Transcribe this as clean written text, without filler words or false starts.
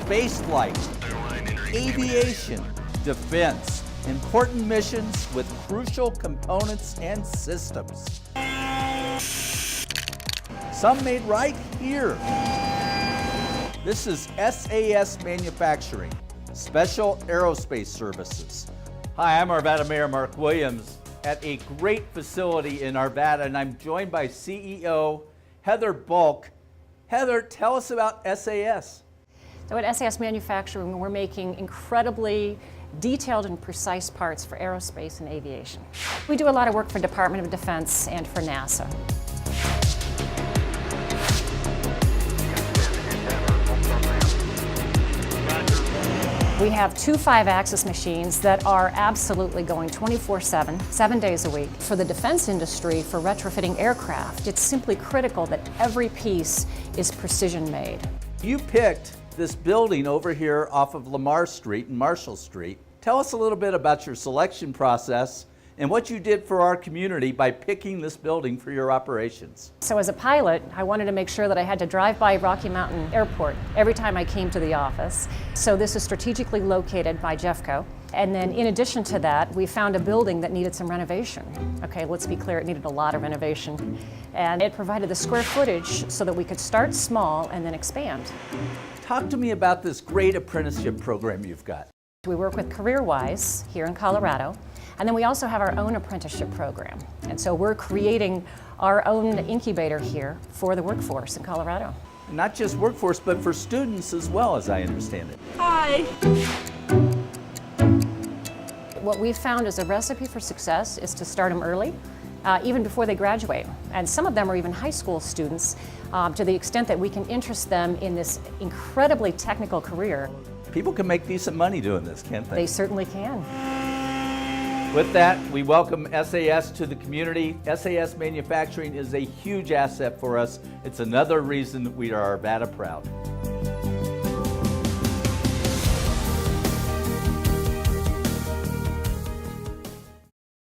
space flight, aviation, defense, important missions with crucial components and systems. Some made right here. This is SAS Manufacturing, Special Aerospace Services. Hi, I'm Arvada Mayor Mark Williams at a great facility in Arvada, and I'm joined by CEO Heather Bulk. Heather, tell us about SAS. So at SAS Manufacturing, we're making incredibly detailed and precise parts for aerospace and aviation. We do a lot of work for Department of Defense and for NASA. We have two 5-axis machines that are absolutely going 24/7, 7 days a week. For the defense industry, for retrofitting aircraft, it's simply critical that every piece is precision made. You picked this building over here off of Lamar Street and Marshall Street. Tell us a little bit about your selection process and what you did for our community by picking this building for your operations. So as a pilot, I wanted to make sure that I had to drive by Rocky Mountain Airport every time I came to the office. So this is strategically located by Jeffco. And then in addition to that, we found a building that needed some renovation. Okay, let's be clear, it needed a lot of renovation. And it provided the square footage so that we could start small and then expand. Talk to me about this great apprenticeship program you've got. We work with CareerWise here in Colorado, and then we also have our own apprenticeship program. And so we're creating our own incubator here for the workforce in Colorado. Not just workforce, but for students as well, as I understand it. Hi. What we've found as a recipe for success is to start them early, even before they graduate. And some of them are even high school students, to the extent that we can interest them in this incredibly technical career. People can make decent money doing this, can't they? They certainly can. With that, we welcome SAS to the community. SAS Manufacturing is a huge asset for us. It's another reason we are Arvada proud.